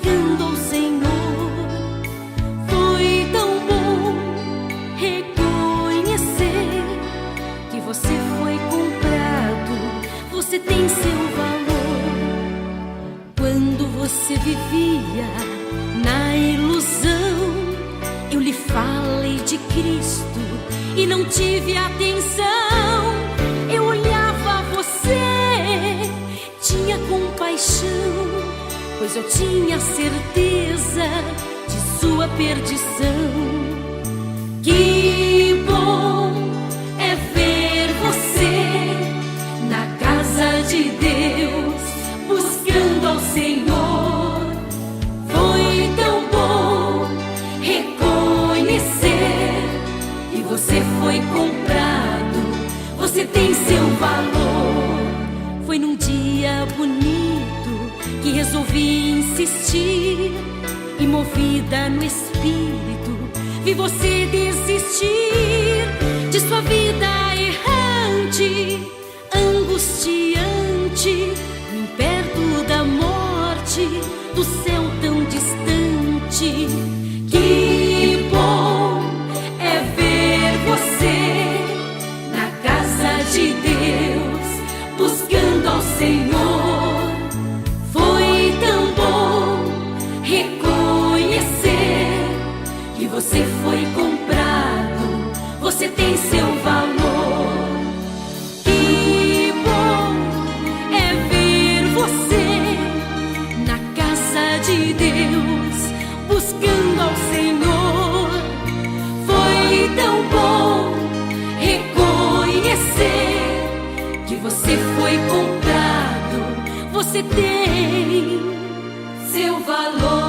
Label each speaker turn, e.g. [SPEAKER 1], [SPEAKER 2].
[SPEAKER 1] buscando ao Senhor. Foi tão bom reconhecer que você foi comprado, você tem seu valor. Quando você vivia na ilusão, eu lhe falei de Cristo e não tive atenção. Eu olhava você, tinha compaixão, pois eu tinha certeza de sua perdição. Que bom é ver você na casa de Deus, buscando ao Senhor. Foi tão bom reconhecer que você foi comprado, você tem seu valor. Foi num dia bonito que resolvi insistir, e movida no Espírito vi você desistir de sua vida errante, angustiante, bem perto da morte, do céu tão distante. Que bom é ver você na casa de Deus, buscando ao Senhor. Foi tão bom reconhecer que você foi comprado, você tem seu valor. Que bom é ver você na casa de Deus, buscando ao Senhor. Foi tão bom reconhecer que você foi comprado, você tem seu valor.